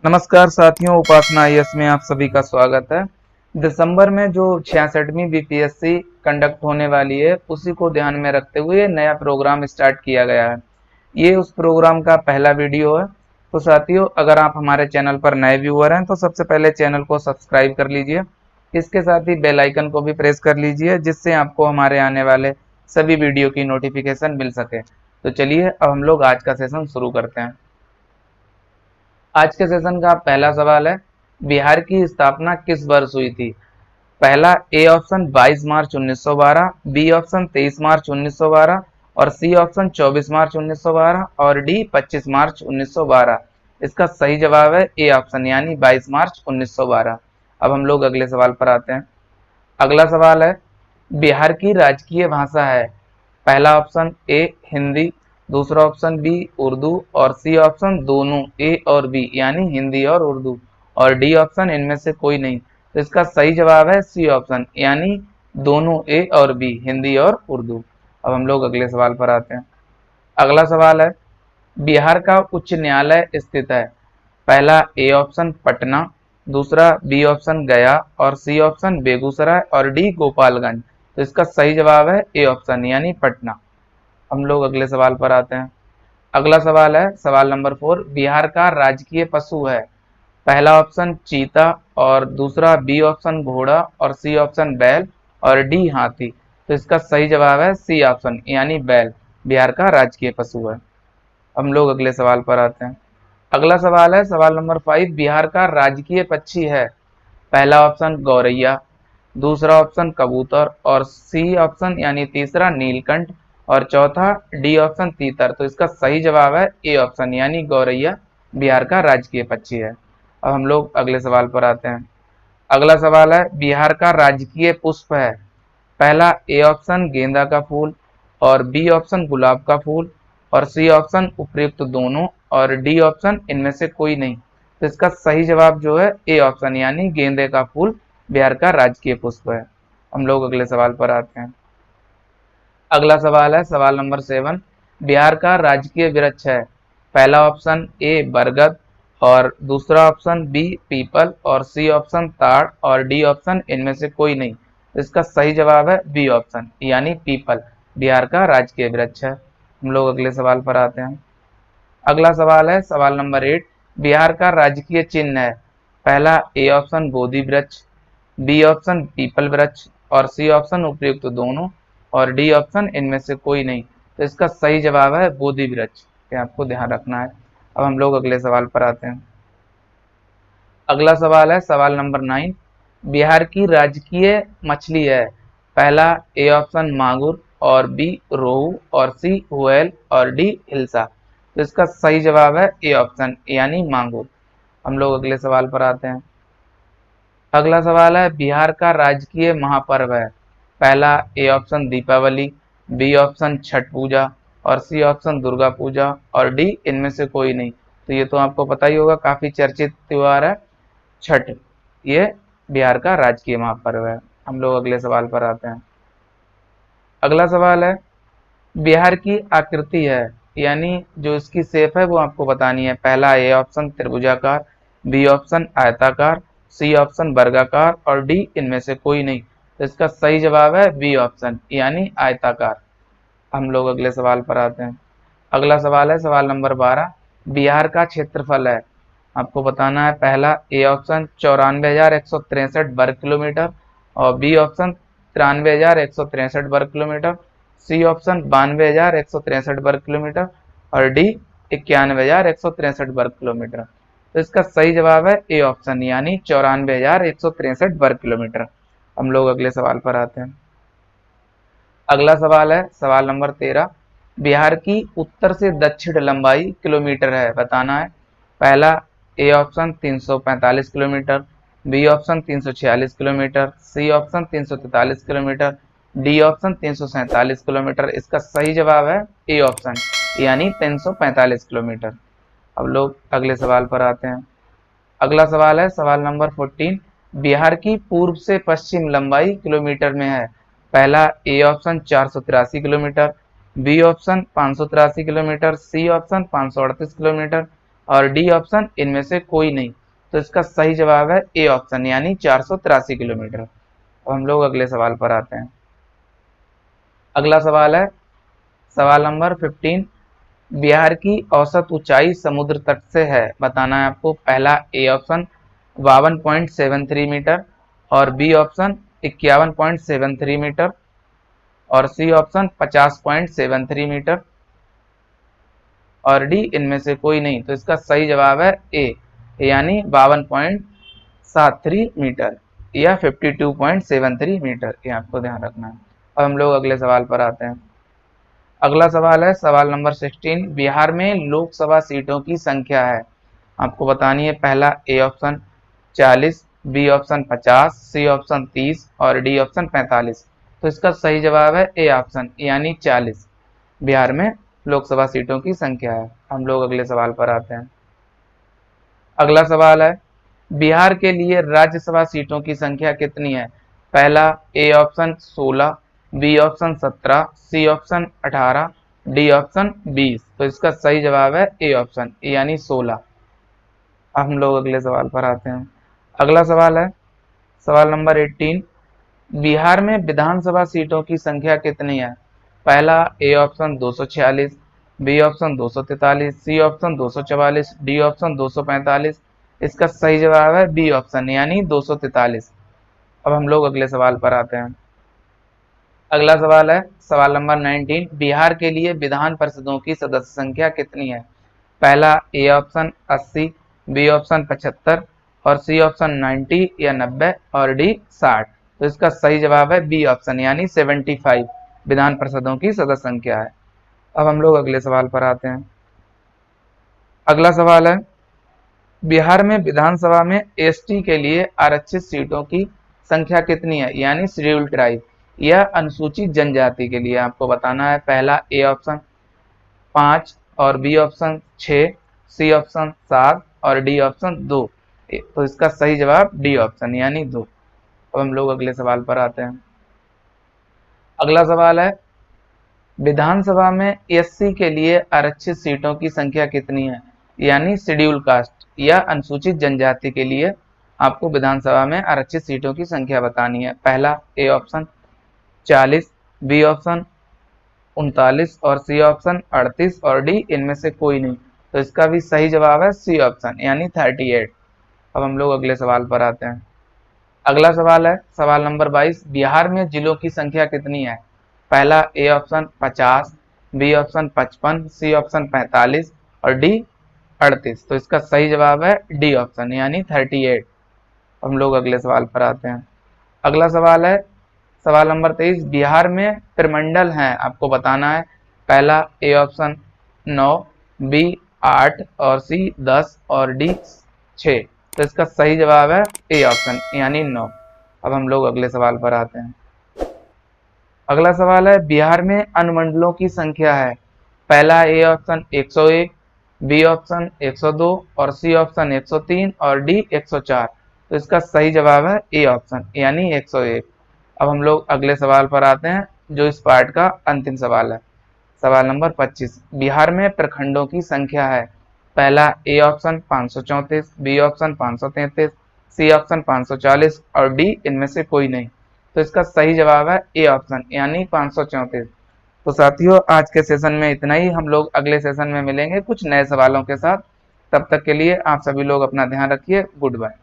नमस्कार साथियों, उपासना आईएएस में आप सभी का स्वागत है। दिसंबर में जो 66वीं बीपीएससी कंडक्ट होने वाली है, उसी को ध्यान में रखते हुए नया प्रोग्राम स्टार्ट किया गया है। ये उस प्रोग्राम का पहला वीडियो है। तो साथियों, अगर आप हमारे चैनल पर नए व्यूअर हैं तो सबसे पहले चैनल को सब्सक्राइब कर लीजिए। इसके साथ ही बेल आइकन को भी प्रेस कर लीजिए, जिससे आपको हमारे आने वाले सभी वीडियो की नोटिफिकेशन मिल सके। तो चलिए अब हम लोग आज का सेशन शुरू करते हैं। आज के सेशन का पहला सवाल है, बिहार की स्थापना किस वर्ष हुई थी? पहला A option 22 March 1912, B option 23 March 1912 और सी ऑप्शन 24 मार्च 1912 और डी 25 मार्च 1912। इसका सही जवाब है ए ऑप्शन यानी 22 मार्च 1912। अब हम लोग अगले सवाल पर आते हैं। अगला सवाल है, बिहार की राजकीय भाषा है? पहला ऑप्शन ए हिंदी, दूसरा ऑप्शन बी उर्दू और सी ऑप्शन दोनों ए और बी यानी हिंदी और उर्दू और डी ऑप्शन इनमें से कोई नहीं। तो इसका सही जवाब है सी ऑप्शन यानी दोनों ए और बी हिंदी और उर्दू। अब हम लोग अगले सवाल पर आते हैं। अगला सवाल है, बिहार का उच्च न्यायालय स्थित है? पहला ए ऑप्शन पटना, दूसरा बी ऑप्शन गया और सी ऑप्शन बेगूसराय और डी गोपालगंज। तो इसका सही जवाब है ए ऑप्शन यानी पटना। हम लोग अगले सवाल पर आते हैं। अगला सवाल है सवाल नंबर 4, बिहार का राजकीय पशु है? पहला ऑप्शन चीता और दूसरा बी ऑप्शन घोड़ा और सी ऑप्शन बैल और डी हाथी। तो इसका सही जवाब है सी ऑप्शन यानी बैल बिहार का राजकीय पशु है। हम लोग अगले सवाल पर आते हैं। अगला सवाल है सवाल नंबर 5, बिहार का राजकीय पक्षी है? पहला ऑप्शन गौरैया, दूसरा ऑप्शन कबूतर और सी ऑप्शन यानी तीसरा नीलकंठ और चौथा डी ऑप्शन तीतर। तो इसका सही जवाब है ए ऑप्शन यानी गौरैया बिहार का राजकीय पक्षी है। अब हम लोग अगले सवाल पर आते हैं। अगला सवाल है, बिहार का राजकीय पुष्प है? पहला ए ऑप्शन गेंदा का फूल और बी ऑप्शन गुलाब का फूल और सी ऑप्शन उपयुक्त दोनों और डी ऑप्शन इनमें से कोई नहीं। तो इसका सही जवाब जो है ए ऑप्शन यानी गेंदे का फूल बिहार का राजकीय पुष्प है। हम लोग अगले सवाल पर आते हैं। अगला सवाल है सवाल नंबर 7, बिहार का राजकीय वृक्ष है? पहला ऑप्शन ए बरगद और दूसरा ऑप्शन बी पीपल और सी ऑप्शन ताड़ और डी ऑप्शन इनमें से कोई नहीं। इसका सही जवाब है बी ऑप्शन यानी पीपल बिहार का राजकीय वृक्ष है। हम लोग अगले सवाल पर आते हैं। अगला सवाल है सवाल नंबर 8, बिहार का राजकीय चिन्ह है? पहला ए ऑप्शन बोधि वृक्ष, बी ऑप्शन पीपल वृक्ष और सी ऑप्शन उपयुक्त दोनों और डी ऑप्शन इनमें से कोई नहीं। तो इसका सही जवाब है बोधि वृक्ष। ये आपको ध्यान रखना है। अब हम लोग अगले सवाल पर आते हैं। अगला सवाल है सवाल नंबर 9, बिहार की राजकीय मछली है? पहला ए ऑप्शन मांगुर और बी रोहू और सी हुएल और डी हिल्सा। तो इसका सही जवाब है ए ऑप्शन यानी मांगुर। हम लोग अगले सवाल पर आते हैं। अगला सवाल है, बिहार का राजकीय महापर्व है? पहला A option Deepawali, B option Chhath Puja और सी ऑप्शन दुर्गा पूजा और डी इनमें से कोई नहीं। तो ये तो आपको पता ही होगा, काफी चर्चित त्योहार है छठ। ये बिहार का राजकीय महापर्व है। हम लोग अगले सवाल पर आते हैं। अगला सवाल है, बिहार की आकृति है यानी जो इसकी शेप है वो आपको बतानी है। पहला ए ऑप्शन त्रिभुजाकार, बी ऑप्शन आयताकार, सी ऑप्शन वर्गाकार और डी इनमें से कोई नहीं। तो इसका सही जवाब है बी ऑप्शन यानी आयताकार। हम लोग अगले सवाल पर आते हैं। अगला सवाल है सवाल नंबर 12, बिहार का क्षेत्रफल है? आपको बताना है। पहला ए ऑप्शन 94,163 वर्ग किलोमीटर और बी ऑप्शन 93,163 वर्ग किलोमीटर, सी ऑप्शन 92,163 वर्ग किलोमीटर और डी 91,163 वर्ग किलोमीटर। तो इसका सही जवाब है ए ऑप्शन यानी 94,163 वर्ग किलोमीटर। हम लोग अगले सवाल पर आते हैं। अगला सवाल है सवाल नंबर 13, बिहार की उत्तर से दक्षिण लंबाई किलोमीटर है? बताना है। पहला A option 345 kilometre, B option 346 kilometre, C option 343 kilometre, D option 347 kilometre. इसका सही जवाब है ए ऑप्शन यानी 345 किलोमीटर। अब लोग अगले सवाल पर आते हैं। अगला सवाल है सवाल नंबर 14, बिहार की पूर्व से पश्चिम लंबाई किलोमीटर में है? पहला A option 483 kilometre, B option 583 kilometre, C option 538 kilometre और डी ऑप्शन इनमें से कोई नहीं। तो इसका सही जवाब है ए ऑप्शन यानी 483 किलोमीटर। अब हम लोग अगले सवाल पर आते हैं। अगला सवाल है सवाल नंबर 15। बिहार की औसत ऊंचाई समुद्र तट से है, बताना है आपको। पहला ए ऑप्शन 52.73 मीटर, और बी ऑप्शन 51.73 मीटर, और सी ऑप्शन 50.73 मीटर, और डी इनमें से कोई नहीं। तो इसका सही जवाब है ए यानी 52.73 मीटर या 52.73 मीटर, ये आपको ध्यान रखना है। अब हम लोग अगले सवाल पर आते हैं। अगला सवाल है सवाल नंबर 16। बिहार में लोकसभा सीटों की संख्या है, आपको बतानी है। पहला A option 40, B option 50, C option 30 और डी ऑप्शन 45। तो इसका सही जवाब है ए ऑप्शन यानी 40 बिहार में लोकसभा सीटों की संख्या है। हम लोग अगले सवाल पर आते हैं। अगला सवाल है बिहार के लिए राज्यसभा सीटों की संख्या कितनी है। पहला A option 16, B option 17, C option 18, D option 20। तो इसका सही जवाब है ए ऑप्शन यानी 16। हम लोग अगले सवाल पर आते हैं। अगला सवाल है सवाल नंबर 18। बिहार में विधानसभा सीटों की संख्या कितनी है। पहला A option 246, B option 243, C option 244, D option 245। इसका सही जवाब है बी ऑप्शन यानी 243। अब हम लोग अगले सवाल पर आते हैं। अगला सवाल है सवाल नंबर 19। बिहार के लिए विधान परिषदों की सदस्य संख्या कितनी है। पहला ए ऑप्शन 80, बी ऑप्शन 75 और सी ऑप्शन 90 या 90 और डी 60। तो इसका सही जवाब है बी ऑप्शन यानी 75 विधान परिषदों की सदस्य संख्या है। अब हम लोग अगले सवाल पर आते हैं। अगला सवाल है बिहार में विधानसभा में एसटी के लिए आरक्षित सीटों की संख्या कितनी है, यानी शेड्यूल ट्राइब या अनुसूचित जनजाति के लिए आपको बताना है। पहला ए ऑप्शन 5 और बी ऑप्शन 6, सी ऑप्शन 7 और डी ऑप्शन 2। तो इसका सही जवाब डी ऑप्शन यानी 2। अब हम लोग अगले सवाल पर आते हैं। अगला सवाल है विधानसभा में एससी के लिए आरक्षित सीटों की संख्या कितनी है, यानी शेड्यूल कास्ट या अनुसूचित जनजाति के लिए आपको विधानसभा में आरक्षित सीटों की संख्या बतानी है। पहला ए ऑप्शन 40, बी ऑप्शन 39 और सी ऑप्शन 38 और डी इनमें से कोई नहीं। तो इसका भी सही जवाब है सी ऑप्शन यानी 38। अब हम लोग अगले सवाल पर आते हैं। अगला सवाल है सवाल नंबर 22। बिहार में जिलों की संख्या कितनी है। पहला A option 50, B option 55, C option 45 और डी 38। तो इसका सही जवाब है डी ऑप्शन यानी 38। हम लोग अगले सवाल पर आते हैं। अगला सवाल है सवाल नंबर 23। बिहार में प्रमंडल हैं, आपको बताना है। पहला ए ऑप्शन 9, बी 8 और सी 10 और डी 6। तो इसका सही जवाब है ए ऑप्शन यानी 9। अब हम लोग अगले सवाल पर आते हैं। अगला सवाल है बिहार में अनुमंडलों की संख्या है। पहला ए ऑप्शन 101, बी ऑप्शन 102 और सी ऑप्शन 103 और डी 104। तो इसका सही जवाब है ए ऑप्शन यानी 101। अब हम लोग अगले सवाल पर आते हैं जो इस पार्ट का अंतिम सवाल है। सवाल नंबर 25। बिहार में प्रखंडों की संख्या है। पहला A option 534, B option 533, C option 540 और डी इनमें से कोई नहीं। तो इसका सही जवाब है ए ऑप्शन यानी 534। तो साथियों आज के सेशन में इतना ही। हम लोग अगले सेशन में मिलेंगे कुछ नए सवालों के साथ। तब तक के लिए आप सभी लोग अपना ध्यान रखिए। Good bye.